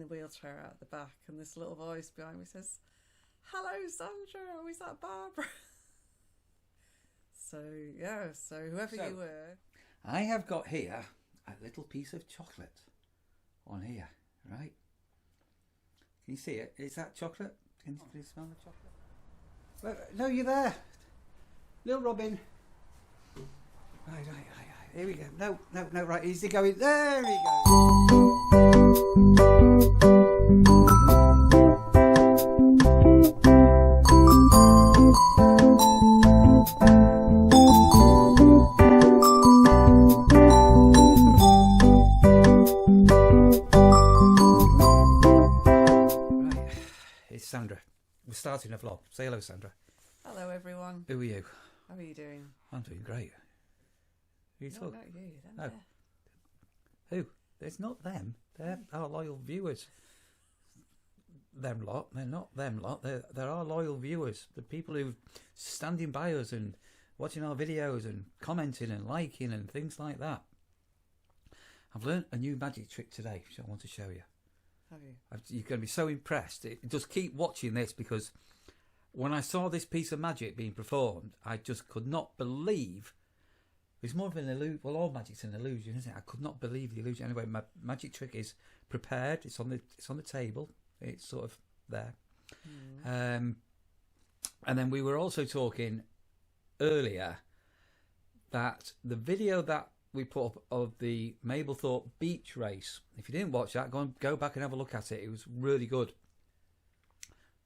the wheelchair out the back, and this little voice behind me says, "Hello, Sandra, or is that Barbara?" So, yeah, so whoever you were. I have got here a little piece of chocolate on here, right? Can you see it? Is that chocolate? Can you smell the chocolate? Well, no, you're there. Little Robin. Right. Here we go. No, right. Easy going. There we go. Sandra, we're starting a vlog. Say hello, Sandra. Hello, everyone. Who are you? How are you doing? I'm doing great. Who are you talking? Not you. No. Who? It's not them. They're our loyal viewers. Them lot. They're not them lot. They're our loyal viewers. The people who standing by us and watching our videos and commenting and liking and things like that. I've learnt a new magic trick today, which I want to show you. Have you? You're going to be so impressed. Just keep watching this, because when I saw this piece of magic being performed, I just could not believe. It's more of an illusion. Well, all magic's an illusion, isn't it? I could not believe the illusion. Anyway, my magic trick is prepared. It's on the table. It's sort of there. And then we were also talking earlier that the video that we put up of the Mabel Thorp beach race, if you didn't watch that, go back and have a look at it. It was really good.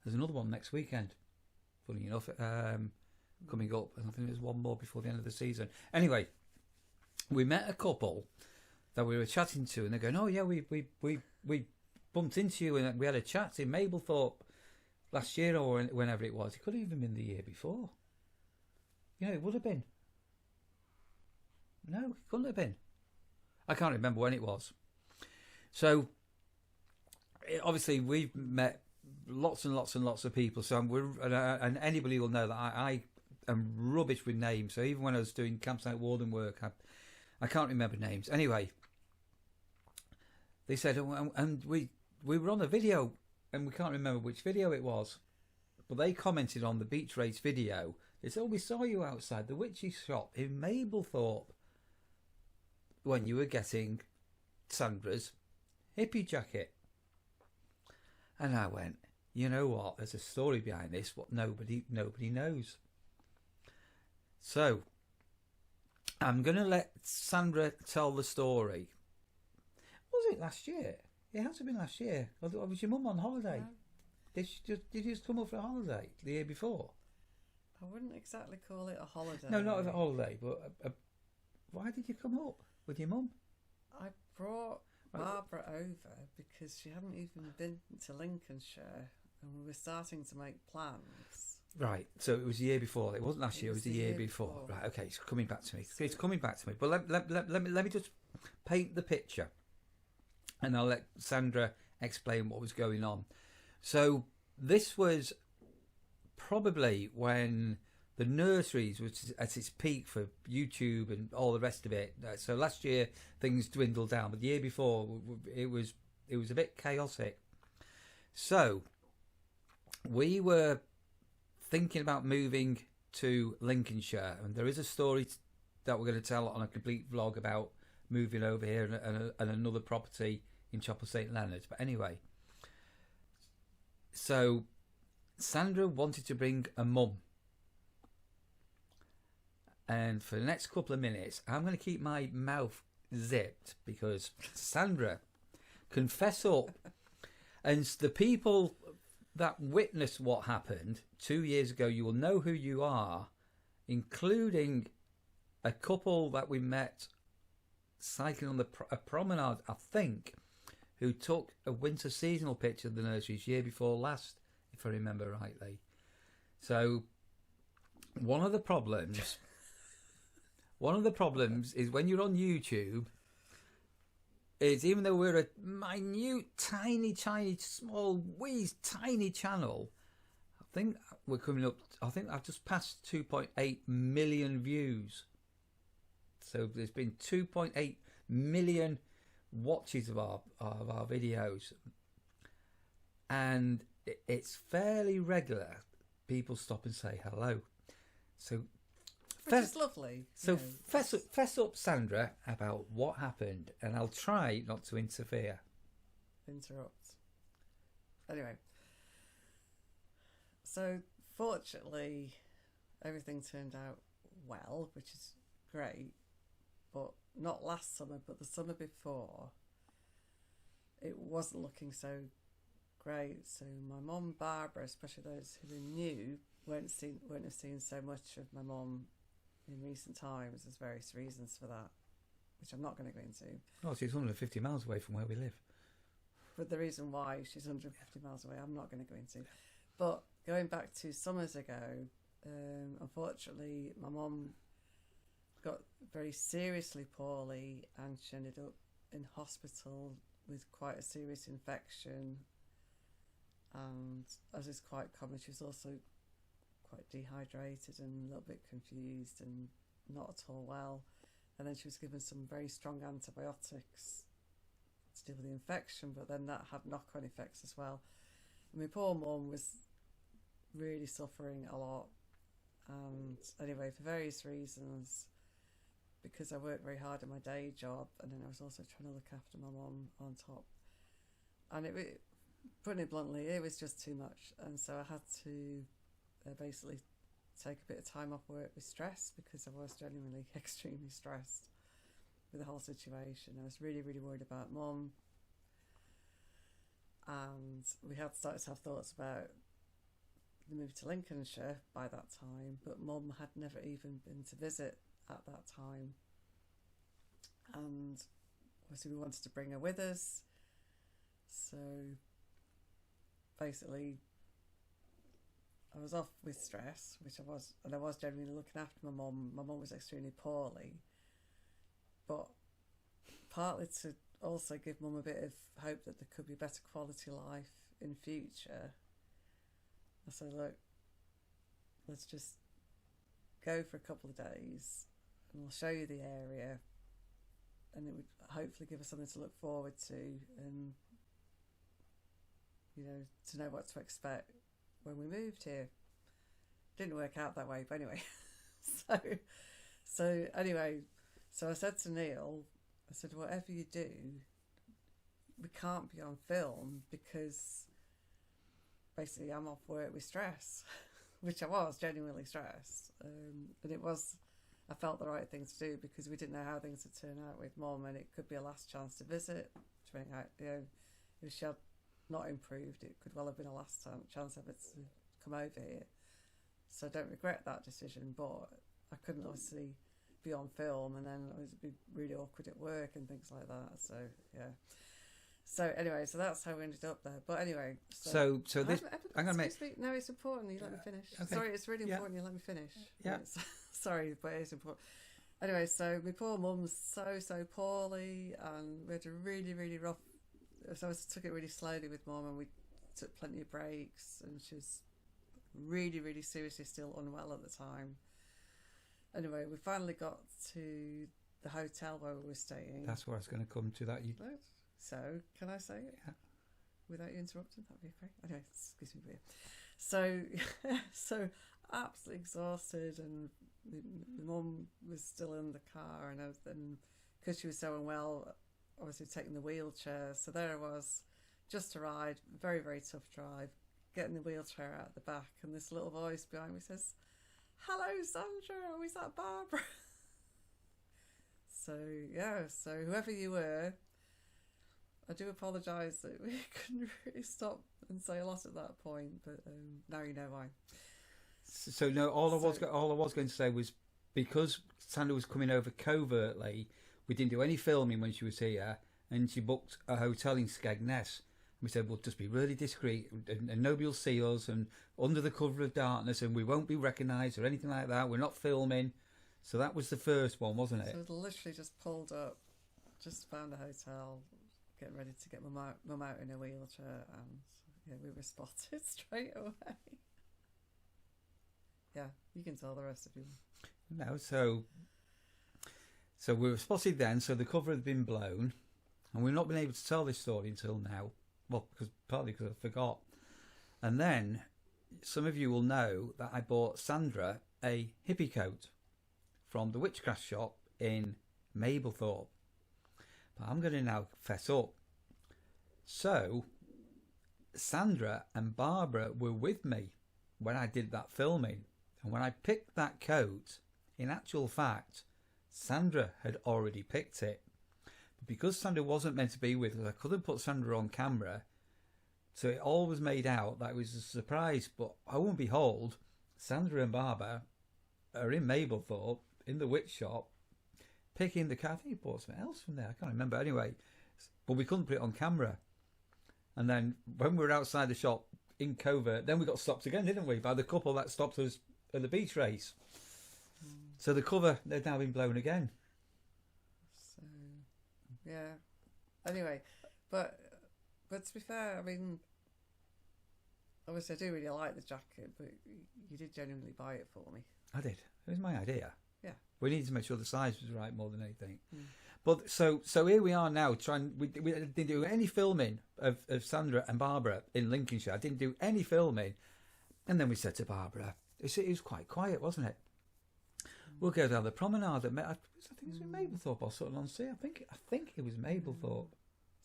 There's another one next weekend, funny enough, coming up, and I think there's one more before the end of the season. Anyway, we met a couple that we were chatting to, and they're going, "Oh yeah, we bumped into you and we had a chat in Mabel Thorp last year or whenever it was. It could have even been the year before. You know, it would have been. No, it couldn't have been. I can't remember when it was. So, obviously, we've met lots and lots and lots of people. So, and anybody will know that I am rubbish with names. So, even when I was doing campsite warden work, I can't remember names. Anyway, they said, and we were on a video, and we can't remember which video it was, but they commented on the beach race video. They said, "Oh, we saw you outside the witch's shop in Mabel Thorp when you were getting Sandra's hippie jacket." And I went, you know what? There's a story behind this, what nobody knows. So I'm going to let Sandra tell the story. Was it last year? It has to have been last year. Or was your mum on holiday? No. Did you just come up for a holiday the year before? I wouldn't exactly call it a holiday. No, not a holiday, but why did you come up with your mum? I brought Barbara over because she hadn't even been to Lincolnshire, and we were starting to make plans. Right, so it was the year before. It wasn't last year. It was the year before. Right, okay, it's coming back to me. It's coming back to me. But let me just paint the picture, and I'll let Sandra explain what was going on. So this was probably when the nurseries was at its peak for YouTube and all the rest of it. So last year things dwindled down, but the year before it was a bit chaotic. So we were thinking about moving to Lincolnshire, and there is a story that we're going to tell on a complete vlog about moving over here and another property in Chopper St Leonard's. But anyway, so Sandra wanted to bring a mum, and for the next couple of minutes I'm going to keep my mouth zipped because Sandra, confess up. And the people that witnessed what happened 2 years ago, you will know who you are, including a couple that we met cycling on a promenade, I think, who took a winter seasonal picture of the nurseries year before last, if I remember rightly. So one of the problems is when you're on YouTube, is even though we're a minute, tiny, small, tiny channel, I think we're coming up. I think I've just passed 2.8 million views. So there's been 2.8 million watches of our videos. and it's fairly regular. People stop and say hello. So, which is lovely. So fess up, Sandra, about what happened, and I'll try not to interrupt. Anyway, so fortunately, everything turned out well, which is great. But not last summer, but the summer before, it wasn't looking so great. So my mum, Barbara, especially those who knew, won't have seen so much of my mum in recent times. There's various reasons for that, which I'm not going to go into. Oh, she's 150 miles away from where we live. But the reason why she's 150 miles away, I'm not going to go into. But going back 2 summers ago, unfortunately, my mum got very seriously poorly, and she ended up in hospital with quite a serious infection. And as is quite common, she was also quite dehydrated and a little bit confused and not at all well. And then she was given some very strong antibiotics to deal with the infection, but then that had knock-on effects as well. And my poor mum was really suffering a lot. And anyway, for various reasons, because I worked very hard at my day job, and then I was also trying to look after my mum on top. And putting it bluntly, it was just too much. And so I had to basically take a bit of time off work with stress, because I was genuinely extremely stressed with the whole situation. I was really, really worried about mum. And we had started to have thoughts about the move to Lincolnshire by that time, but mum had never even been to visit at that time. And obviously we wanted to bring her with us. So basically I was off with stress, which I was, and I was generally looking after my mum. My mum was extremely poorly, but partly to also give mum a bit of hope that there could be better quality life in future. I said, look, let's just go for a couple of days and we'll show you the area, and it would hopefully give us something to look forward to, and to know what to expect when we moved here. Didn't work out that way, but anyway. so anyway, so I said to Neil, I said, whatever you do, we can't be on film, because basically I'm off work with stress, which I was genuinely stressed. And I felt the right thing to do, because we didn't know how things would turn out with mum, and it could be a last chance to visit. If she had not improved, it could well have been a last chance ever to come over here. So I don't regret that decision, but I couldn't obviously be on film, and then it would be really awkward at work and things like that. So yeah. So anyway, so that's how we ended up there. But anyway, so this I'm gonna make. No, it's important. You let me finish. Okay. Sorry, it's really important. You let me finish. Yeah. Sorry, but it's important. Anyway, so my poor mum's so poorly, and we had a really, really rough. So I took it really slowly with mum, and we took plenty of breaks, and she was really, really seriously still unwell at the time. Anyway, we finally got to the hotel where we were staying. That's where I was going to come to that. Right. So, can I say it? Yeah. Without you interrupting? That'd be great. Anyway, excuse me, beer. So absolutely exhausted, and my mum was still in the car, and because she was so unwell, obviously taking the wheelchair. So there I was, just a ride, very, very tough drive, getting the wheelchair out the back, and this little voice behind me says, "Hello, Sandra, is that Barbara?" So whoever you were, I do apologise that we couldn't really stop and say a lot at that point, but now you know why. So no, all I was going to say was, because Sandra was coming over covertly, we didn't do any filming when she was here, and she booked a hotel in Skegness. We said, we'll just be really discreet, and nobody will see us, and under the cover of darkness, and we won't be recognised or anything like that. We're not filming. So that was the first one, wasn't it? So we literally just pulled up, just found a hotel, getting ready to get mum out in a wheelchair, and we were spotted straight away. Yeah, you can tell the rest of you. No, so we were spotted then, so the cover had been blown, and we've not been able to tell this story until now. Well, partly because I forgot. And then some of you will know that I bought Sandra a hippie coat from the witchcraft shop in Mabel Thorp. But I'm going to now fess up. So, Sandra and Barbara were with me when I did that filming. And when I picked that coat, in actual fact, Sandra had already picked it. But because Sandra wasn't meant to be with us, I couldn't put Sandra on camera. So it all was made out that it was a surprise. But lo and behold, Sandra and Barbara are in Mabel Thorp, in the witch shop, picking the cat. I think he bought something else from there. I can't remember. Anyway, but we couldn't put it on camera. And then when we were outside the shop in covert, then we got stopped again, didn't we? By the couple that stopped us at the beach race. So the cover, they've now been blown again. So, yeah. Anyway, but to be fair, I mean, obviously I do really like the jacket, but you did genuinely buy it for me. I did. It was my idea. Yeah. We needed to make sure the size was right more than anything. But so here we are now trying. We didn't do any filming of Sandra and Barbara in Lincolnshire. I didn't do any filming, and then we said to Barbara, it was quite quiet, wasn't it? We'll go down the promenade. I think it was in Mablethorpe or Sutton on Sea. I think it was Mablethorpe.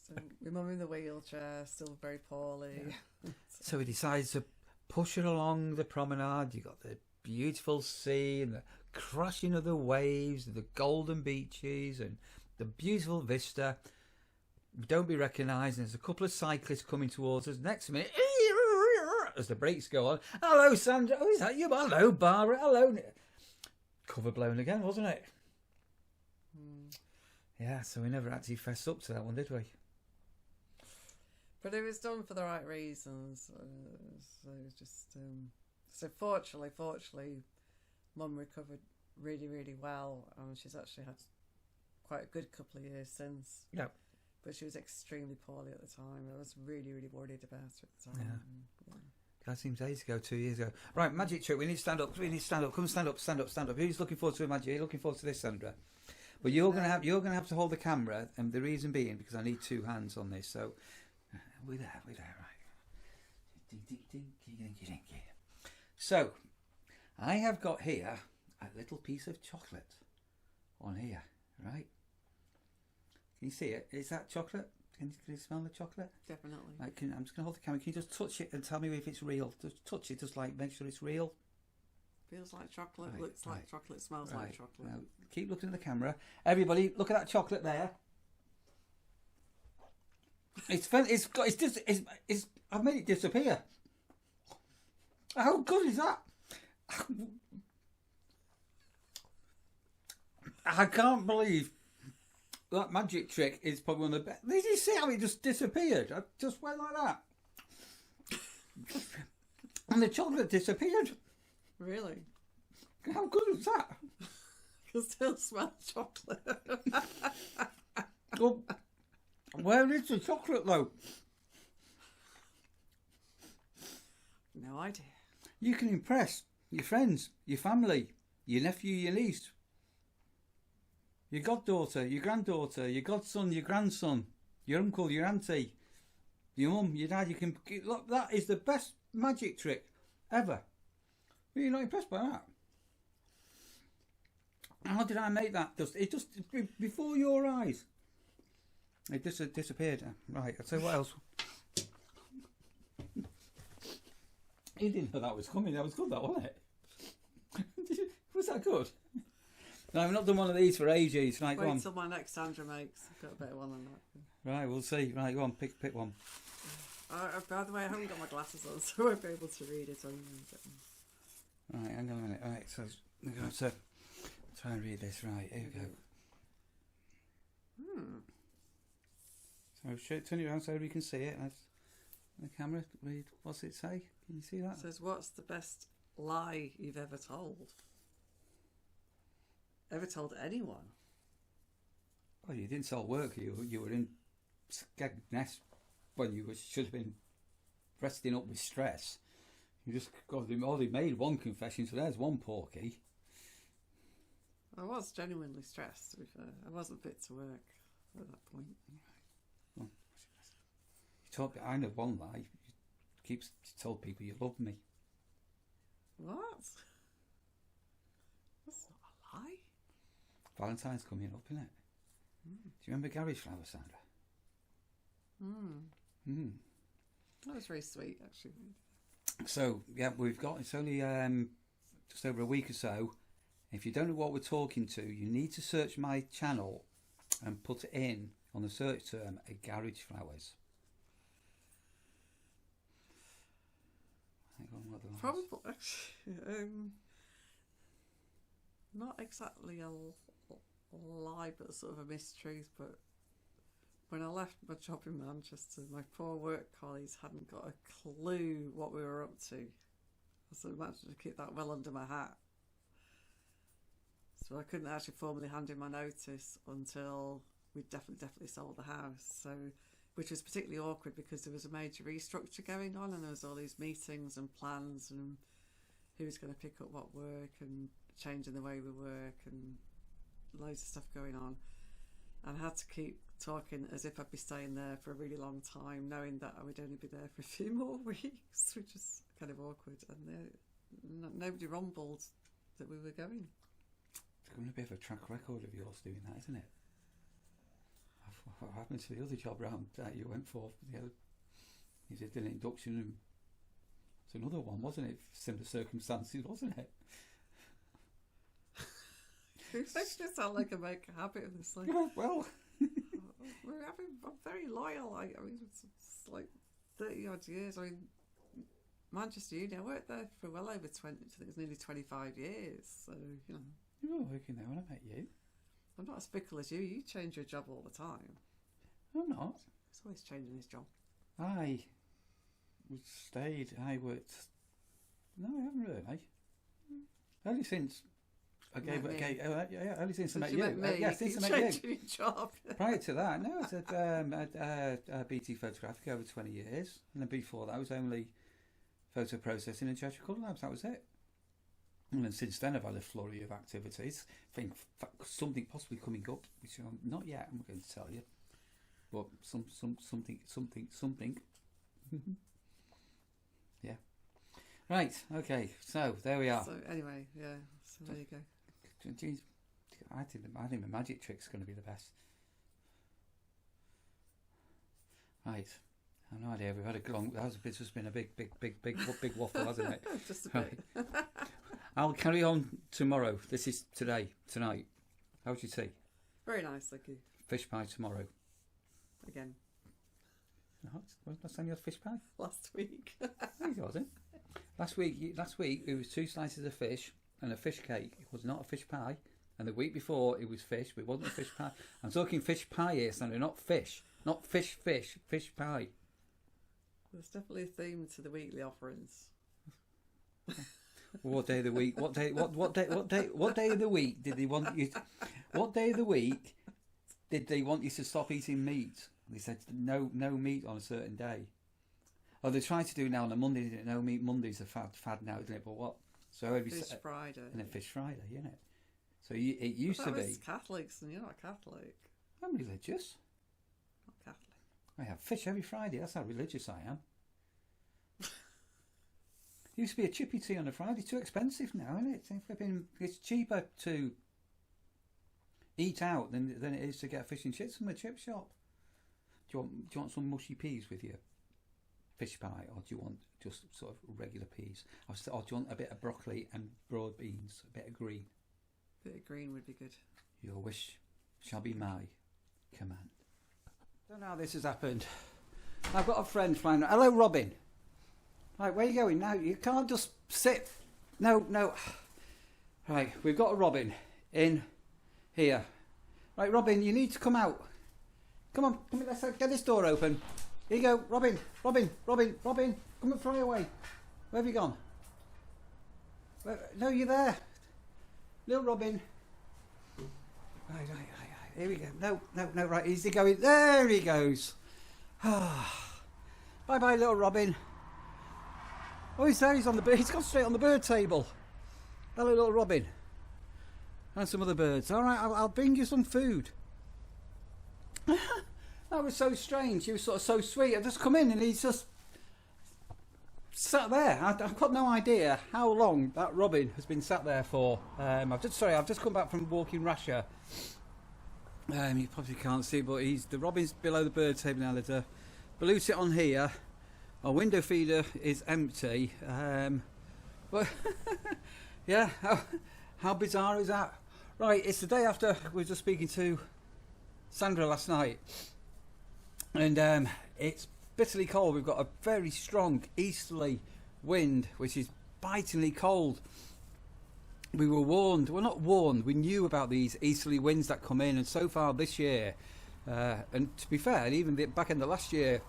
So my mum in the wheelchair, still very poorly. Yeah. So we decided to push her along the promenade. You got the beautiful sea and the crashing of the waves, and the golden beaches, and the beautiful vista. Don't be recognised. There's a couple of cyclists coming towards us. Next minute, as the brakes go on, hello Sandra. Oh, is that you? Hello Barbara. Hello. Cover blown again, wasn't it? Yeah. So we never actually fessed up to that one, did we? But it was done for the right reasons. So it was just. So fortunately, Mum recovered really, really well. She's actually had quite a good couple of years since. Yeah. But she was extremely poorly at the time. I was really, really worried about her at the time. Yeah. That seems days ago, 2 years ago. Right, magic trick. We need to stand up. Come stand up. Who's looking forward to a magic? You're looking forward to this, Sandra. But you're gonna have to hold the camera, and the reason being because I need two hands on this. So we're there, right. So I have got here a little piece of chocolate on here, right? Can you see it? Is that chocolate? Can you smell the chocolate? Definitely. Right, I'm just going to hold the camera. Can you just touch it and tell me if it's real? Just touch it, just like make sure it's real. Feels like chocolate, right, looks like chocolate, smells like chocolate. Now, keep looking at the camera. Everybody, look at that chocolate there. I've made it disappear. How good is that? I can't believe that magic trick is probably one of the best. Did you see how it just disappeared? I just went like that. And the chocolate disappeared. Really? How good is that? I can still smell chocolate. Well, where is the chocolate though? No idea. You can impress your friends, your family, your nephew, your niece, your goddaughter, your granddaughter, your godson, your grandson, your uncle, your auntie, your mum, your dad. You can look. That is the best magic trick ever. Are you not impressed by that? How did I make that? It just before your eyes. It just disappeared. Right. I'll tell you what else. You didn't know that was coming. That was good, that wasn't it? Was that good? No, I've not done one of these for ages. Right, go on. Wait till my next Sandra makes. I've got a better one than that. Right, we'll see. Right, go on. Pick one. By the way, I haven't got my glasses on, so I won't be able to read it. Right, hang on a minute. Right, so I'm going to try and read this. Right, here we go. So turn it around so everybody can see it. The camera, read. What's it say? Can you see that? It says, what's the best lie you've ever told? Ever told anyone? Well, you didn't sell work. You were in Skegness when you should have been resting up with stress. You just only made one confession, so there's one porky. I was genuinely stressed, to be fair. I wasn't fit to work at that point. Well, I know one lie. She told people you love me. What? That's not a lie. Valentine's coming up, isn't it? Do you remember garage flower, Sandra? That was very sweet, actually. So, yeah, it's only just over a week or so. If you don't know what we're talking to, you need to search my channel and put it in on the search term garage flowers. Hang on, what the Probably, not exactly a lie, but sort of a mistruth. But when I left my job in Manchester, my poor work colleagues hadn't got a clue what we were up to. So I managed to keep that well under my hat. So I couldn't actually formally hand in my notice until we'd definitely sold the house. So, which was particularly awkward because there was a major restructure going on, and there was all these meetings and plans and who's going to pick up what work and changing the way we work and loads of stuff going on. And I had to keep talking as if I'd be staying there for a really long time, knowing that I would only be there for a few more weeks, which is kind of awkward. And nobody rumbled that we were going. It's going to be a bit of a track record of yours doing that, isn't it? What happened to the other job round that you went for? You did an induction, and it's another one, wasn't it? Similar circumstances, wasn't it? It makes me sound like I make a habit of this. Like, well, I'm very loyal. I mean, it's like 30 odd years. I mean, Manchester Uni, I worked there for well over 20. I think it was nearly 25 years. So you were working there when I met you. I'm not as fickle as you. You change your job all the time. I'm not. He's always changing his job. I stayed. I worked. No, I haven't really. Only since I gave. Only since I met you. Since I met you. Your job. Prior to that, no, I was BT Photographic over 20 years, and then before that, I was only photo processing in Cheshire Colour Labs. That was it. And then since then, I've had a flurry of activities. I think something possibly coming up, which I'm not yet. I'm going to tell you, but something. Yeah. Right. Okay. So there we are. So anyway, yeah. So there you go. Jeez, I think the magic trick's going to be the best. Right. I have no idea. We've had a long. It's just been a big waffle, hasn't it? Just a bit. I'll carry on tomorrow. This is tonight. How's your tea? Very nice, thank you. Fish pie tomorrow. Again. No, wasn't last time you had fish pie? Last week. No, it wasn't. Last week it was 2 slices of fish and a fish cake. It was not a fish pie. And the week before it was fish, but it wasn't a fish pie. I'm talking fish pie here, Sandra, not fish. Not fish pie. There's definitely a theme to the weekly offerings. What day of the week? What day of the week did they want you? What day of the week did they want you to stop eating meat? They said no meat on a certain day. Oh, they try to do now on a Monday. No meat Monday's a fad now, isn't it? But what? So every Fish Friday. And then Fish Friday, isn't it? So it used to be. Catholics, and you're not Catholic. I'm religious. Not Catholic. I have fish every Friday. That's how religious I am. Used to be a chippy tea on a Friday. Too expensive now, isn't it? It's cheaper to eat out than it is to get fish and chips from a chip shop. Do you want some mushy peas with your fish pie, or do you want just sort of regular peas? Or do you want a bit of broccoli and broad beans, a bit of green? A bit of green would be good. Your wish shall be my command. Don't know how this has happened. I've got a friend flying. Hello, Robin. Right, where are you going now? You can't just sit. No. Right, we've got a Robin in here. Right, Robin, you need to come out. Come on, let's get this door open. Here you go, Robin. Come and fly away. Where have you gone? No, you're there. Little Robin. Right. Here we go. No, right, easy going. There he goes. Bye, little Robin. Oh, he's there. He's on the bird. He's gone straight on the bird table. Hello, little Robin. And some other birds. All right, I'll bring you some food. That was so strange. He was sort of so sweet. I just come in and he's just sat there. I've got no idea how long that robin has been sat there for. I've just come back from walking Rasher. You probably can't see, but the robin's below the bird table now. There's a blue sit on here. Our window feeder is empty. But yeah, how bizarre is that? Right, it's the day after we were just speaking to Sandra last night, and it's bitterly cold. We've got a very strong easterly wind, which is bitingly cold. We were warned, well, not warned, we knew about these easterly winds that come in, and so far this year, and to be fair, even back in the last year,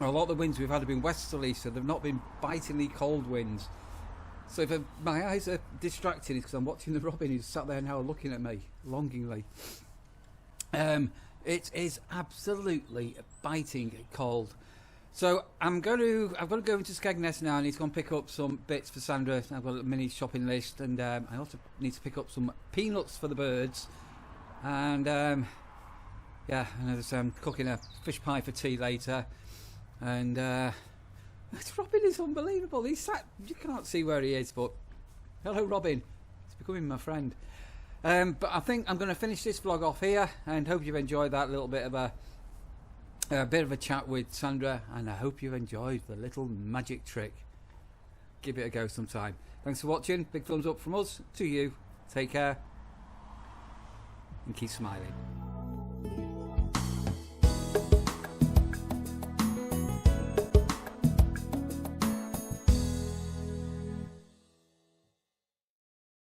a lot of the winds we've had have been westerly, so they've not been bitingly cold winds. So if my eyes are distracting, it's because I'm watching the robin who's sat there now looking at me longingly. It is absolutely biting cold. So I've got to go into Skegness now. I need to go and pick up some bits for Sandra. I've got a mini shopping list, and I also need to pick up some peanuts for the birds. And yeah, I'm cooking a fish pie for tea later. And this robin is unbelievable. He's sat, you can't see where he is, but hello Robin, he's becoming my friend. But I think I'm going to finish this vlog off here, and hope you've enjoyed that little bit of a chat with Sandra, and I hope you've enjoyed the little magic trick. Give it a go sometime. Thanks for watching. Big thumbs up from us to you. Take care and keep smiling.